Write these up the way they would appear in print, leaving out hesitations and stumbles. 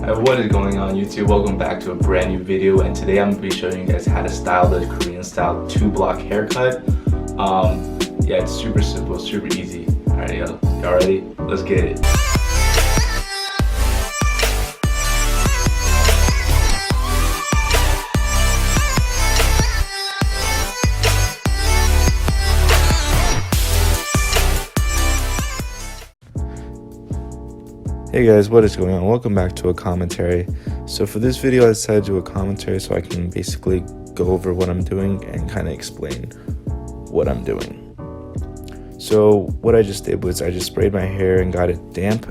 What is going on YouTube? Welcome back to a brand new video, and today I'm going to be showing you guys how to style the Korean style 2-block haircut. Yeah, it's super simple, super easy. Alright, y'all ready? Let's get it. Hey guys, what is going on? Welcome back to a commentary. So for this video I decided to do a commentary so I can basically go over what I'm doing and kind of explain what I'm doing. So what I just did was I just sprayed my hair and got it damp,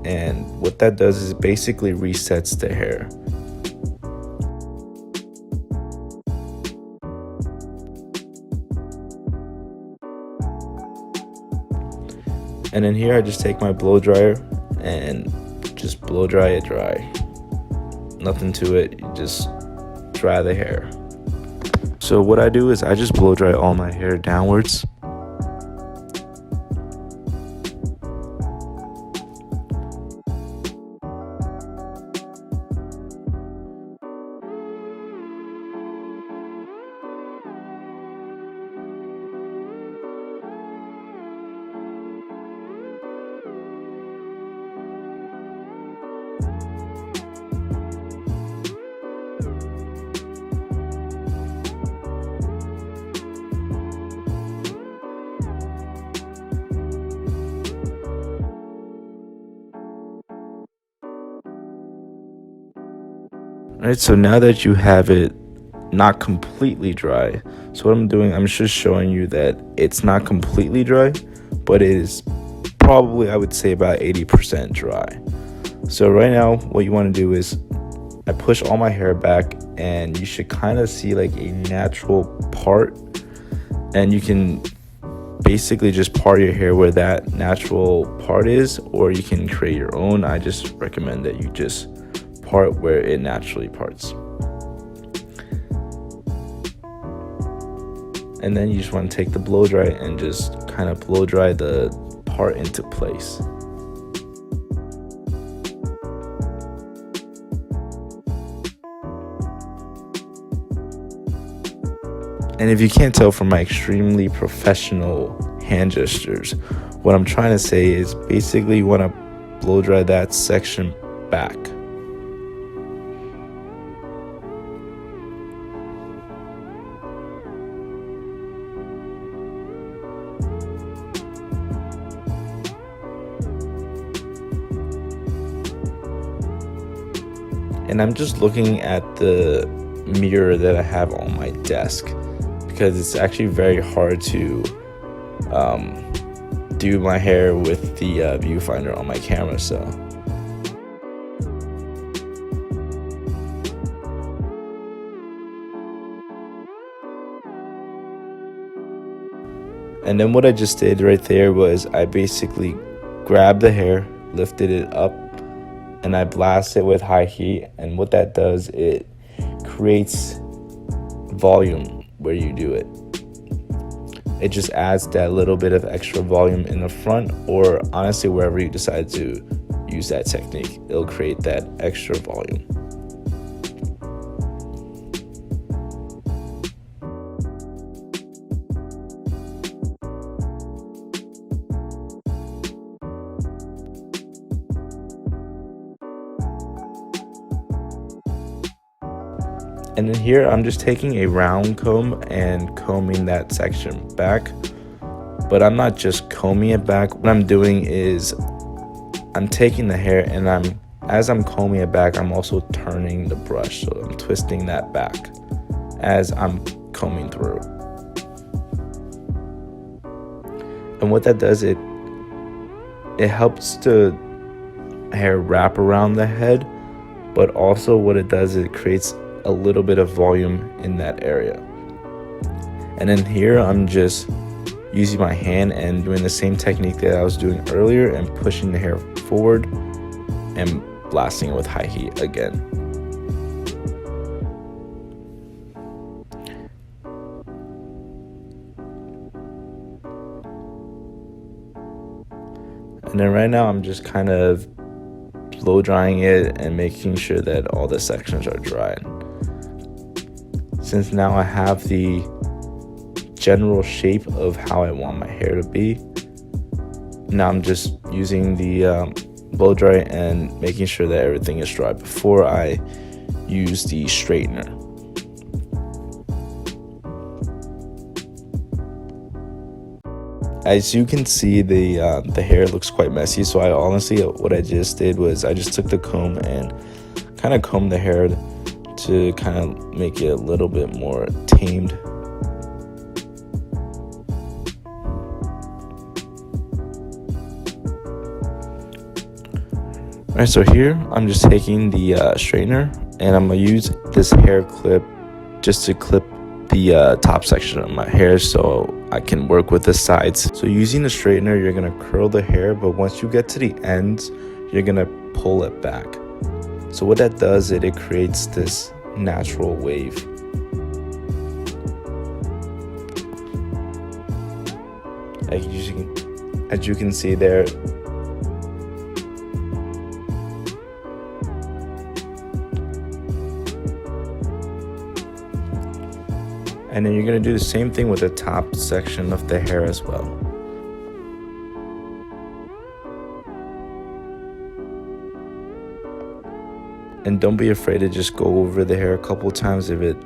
and what that does is it basically resets the hair. And in here I just take my blow dryer and just blow dry it dry. Nothing to it, you just dry the hair. So what I do is I just blow dry all my hair downwards. Alright, so now that you have it not completely dry, so what I'm doing, I'm just showing you that it's not completely dry, but it is probably, I would say, about 80% dry. So right now what you want to do is I push all my hair back, and you should kind of see like a natural part, and you can basically just part your hair where that natural part is, or you can create your own. I just recommend that you just part where it naturally parts. And then you just want to take the blow dry and just kind of blow dry the part into place. And if you can't tell from my extremely professional hand gestures, what I'm trying to say is basically you want to blow dry that section back. And I'm just looking at the mirror that I have on my desk, because it's actually very hard to do my hair with the viewfinder on my camera. So and then what I just did right there was I basically grabbed the hair, lifted it up, and I blast it with high heat. And what that does, it creates volume where you do it. It just adds that little bit of extra volume in the front, or honestly wherever you decide to use that technique, it'll create that extra volume. And then here I'm just taking a round comb and combing that section back, but I'm not just combing it back. What I'm doing is I'm taking the hair, and as I'm combing it back, I'm also turning the brush, so I'm twisting that back as I'm combing through. And what that does, it helps the hair wrap around the head, but also what it does is it creates a little bit of volume in that area. And then here I'm just using my hand and doing the same technique that I was doing earlier, and pushing the hair forward and blasting it with high heat again. And then right now I'm just kind of blow drying it and making sure that all the sections are dry. Since now I have the general shape of how I want my hair to be, now I'm just using the blow dry and making sure that everything is dry before I use the straightener. As you can see, the hair looks quite messy, so I honestly, what I just did was I just took the comb and kind of combed the hair to kind of make it a little bit more tamed. Alright, so here I'm just taking the straightener and I'm gonna use this hair clip just to clip the top section of my hair so I can work with the sides. So using the straightener, you're gonna curl the hair, but once you get to the ends, you're gonna pull it back. So what that does is it creates this natural wave. As you can see there, and then you're going to do the same thing with the top section of the hair as well. And don't be afraid to just go over the hair a couple times if it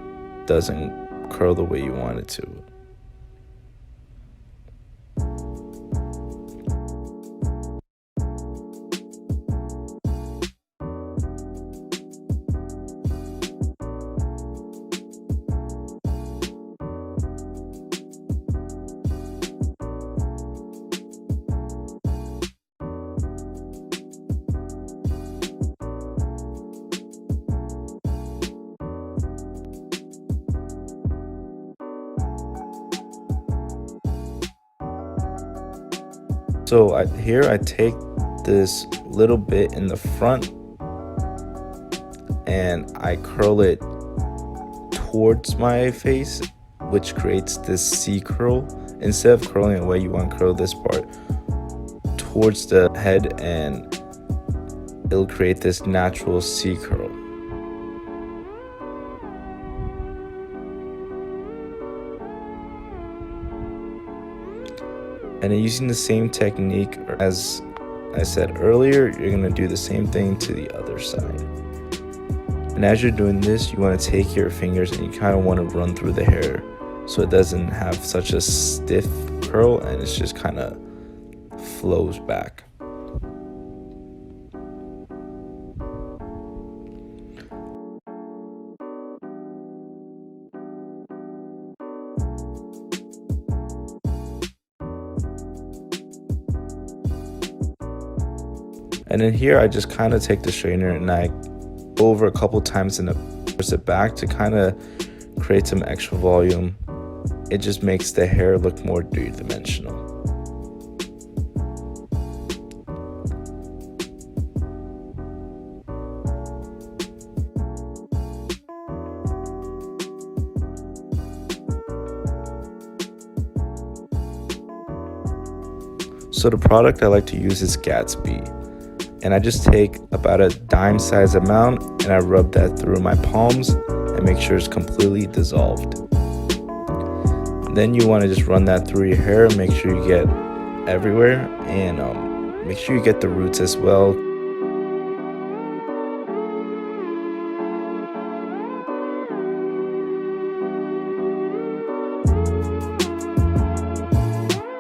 doesn't curl the way you want it to. So here I take this little bit in the front and I curl it towards my face, which creates this C curl. Instead of curling it away, you want to curl this part towards the head and it'll create this natural C curl. And then using the same technique as I said earlier, you're going to do the same thing to the other side. And as you're doing this, you want to take your fingers and you kind of want to run through the hair so it doesn't have such a stiff curl and it's just kind of flows back. And then here I just kind of take the straightener and I go over a couple times and press it back to kind of create some extra volume. It just makes the hair look more three-dimensional. So the product I like to use is Gatsby. And I just take about a dime size amount and I rub that through my palms and make sure it's completely dissolved. Then you want to just run that through your hair and make sure you get everywhere and make sure you get the roots as well.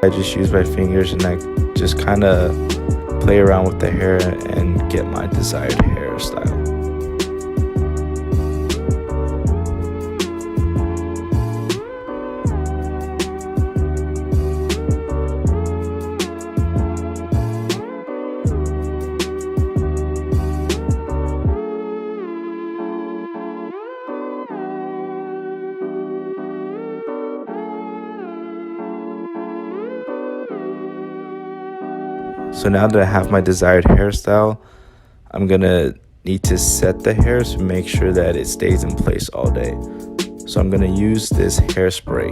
I just use my fingers and I just kind of play around with the hair and get my desired hairstyle. So now that I have my desired hairstyle, I'm gonna need to set the hair to make sure that it stays in place all day. So I'm gonna use this hairspray.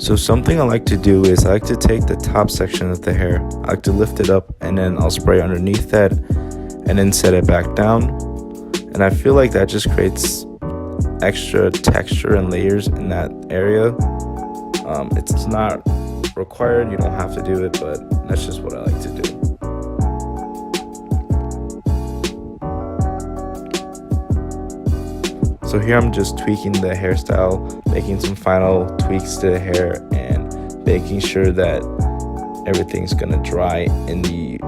So something I like to do is I like to take the top section of the hair, I like to lift it up, and then I'll spray underneath that and then set it back down. And I feel like that just creates extra texture and layers in that area. It's not required, you don't have to do it, but that's just what I like to do. So here I'm just tweaking the hairstyle, making some final tweaks to the hair, and making sure that everything's gonna dry in the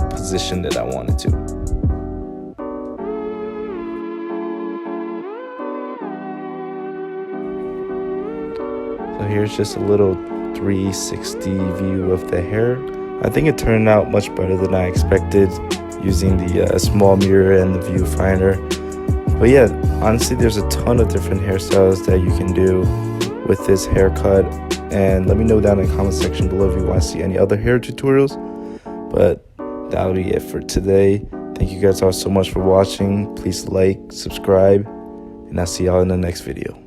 position that I want it to. So here's just a little 360 view of the hair. I think it turned out much better than I expected using the small mirror and the viewfinder. But yeah, honestly, there's a ton of different hairstyles that you can do with this haircut. And let me know down in the comment section below if you want to see any other hair tutorials. But that'll be it for today. Thank you guys all so much for watching. Please like, subscribe, and I'll see y'all in the next video.